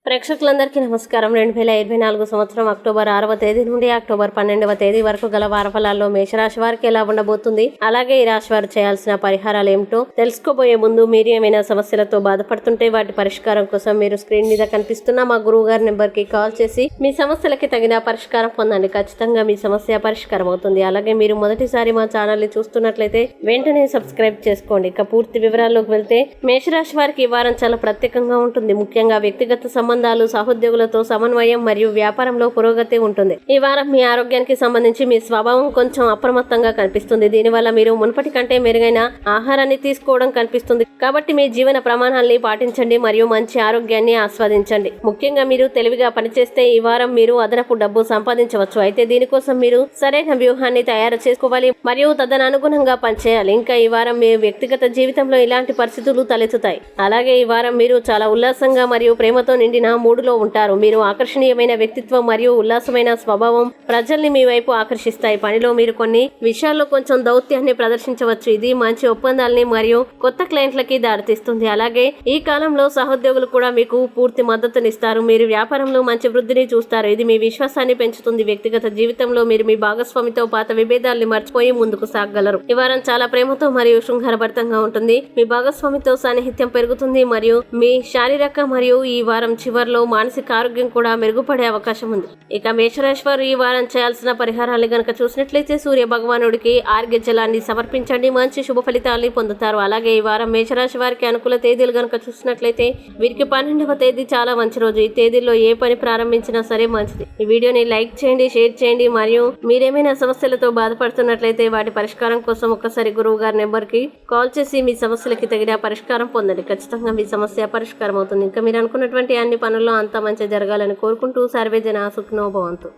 ప్రేక్షకులందరికీ నమస్కారం. 2024 సంవత్సరం అక్టోబర్ 6వ తేదీ నుండి అక్టోబర్ 12వ తేదీ వరకు గల వారఫలాల్లో మేషరాశి వారికి ఎలా ఉండబోతుంది, అలాగే ఈ రాశి వారు చేయాల్సిన పరిహారాలు ఏమిటో తెలుసుకోబోయే ముందు మీరు ఏమైనా సమస్యలతో బాధపడుతుంటే వాటి పరిష్కారం కోసం మీరు స్క్రీన్ మీద కనిపిస్తున్న మా గురువు గారి నెంబర్ కి కాల్ చేసి మీ సమస్యలకి తగిన పరిష్కారం పొందండి. ఖచ్చితంగా మీ సమస్య పరిష్కారం అవుతుంది. అలాగే మీరు మొదటిసారి మా ఛానల్ ని చూస్తున్నట్లయితే వెంటనే సబ్స్క్రైబ్ చేసుకోండి. ఇక పూర్తి వివరాల్లోకి వెళ్తే మేషరాశి వారికి ఈ వారం చాలా ప్రత్యేకంగా ఉంటుంది. ముఖ్యంగా వ్యక్తిగత సంబంధాలు, సహోద్యోగులతో సమన్వయం మరియు వ్యాపారంలో పురోగతి ఉంటుంది. ఈ వారం మీ ఆరోగ్యానికి సంబంధించి మీ స్వభావం కొంచెం అప్రమత్తంగా కనిపిస్తుంది. దీనివల్ల మీరు మునుపటి కంటే మెరుగైన ఆహారాన్ని తీసుకోవడం కనిపిస్తుంది. కాబట్టి మీ జీవన ప్రమాణాలని పాటించండి మరియు మంచి ఆరోగ్యాన్ని ఆస్వాదించండి. ముఖ్యంగా మీరు తెలివిగా పనిచేస్తే ఈ వారం మీరు అదనపు డబ్బు సంపాదించవచ్చు. అయితే దీనికోసం మీరు సరైన వ్యూహాన్ని తయారు చేసుకోవాలి మరియు తదనుగుణంగా పనిచేయాలి. ఇంకా ఈ వారం మీ వ్యక్తిగత జీవితంలో ఇలాంటి పరిస్థితులు తలెత్తుతాయి. అలాగే ఈ వారం మీరు చాలా ఉల్లాసంగా మరియు ప్రేమతో నిండిన మూడులో ఉంటారు. మీరు ఆకర్షణీయమైన వ్యక్తిత్వం మరియు ఉల్లాసమైన స్వభావం ప్రజల్ని మీ వైపు ఆకర్షిస్తాయి. పనిలో మీరు కొన్ని విషయాల్లో కొంచెం దౌత్యాన్ని ప్రదర్శించవచ్చు. ఇది మంచి ఒప్పందాలని మరియు కొత్త క్లయింట్లకి దారితీస్తుంది. అలాగే ఈ కాలంలో సహోద్యోగులు కూడా మీకు పూర్తి మద్దతునిస్తారు. మీరు వ్యాపారంలో మంచి వృద్ధిని చూస్తారు. ఇది మీ విశ్వాసాన్ని పెంచుతుంది. వ్యక్తిగత జీవితంలో మీరు మీ భాగస్వామితో పాత విభేదాల్ని మర్చిపోయి ముందుకు సాగగలరు. ఈ వారం చాలా ప్రేమతో మరియు శృంగారభరితంగా ఉంటుంది. మీ భాగస్వామితో సాన్నిహిత్యం పెరుగుతుంది మరియు మీ శారీరక మరియు ఈ వారం చివరిలో మానసిక ఆరోగ్యం కూడా మెరుగుపడే అవకాశం ఉంది. ఇక మేషరాశి వారు ఈ వారం చేయాల్సిన పరిహారాలు గనక చూసినట్లయితే సూర్య భగవానుడికి ఆర్ఘ్య జలాన్ని సమర్పించండి. మంచి శుభ ఫలితాలని పొందుతారు. అలాగే ఈ వారం మేషరాశి వారికి అనుకూల తేదీలు గనక చూసినట్లయితే వీరికి 12వ తేదీ చాలా మంచి రోజు. ఈ తేదీల్లో ఏ పని ప్రారంభించినా సరే మంచిది. ఈ వీడియోని లైక్ చేయండి, షేర్ చేయండి మరియు మీరేమైనా సమస్యలతో బాధపడుతున్నట్లయితే వాటి పరిష్కారం కోసం ఒక్కసారి గురువు గారి నెంబర్ కి కాల్ చేసి మీ సమస్యలకి తగిన పరిష్కారం పొందండి. ఖచ్చితంగా మీ సమస్య పరిష్కారం అవుతుంది. ఇంకా మీరు అనుకున్నటువంటి అన్ని పనుల్లో అంతా మంచి జరగాలని కోరుకుంటూ సర్వే జన సుఖినో భవంతు.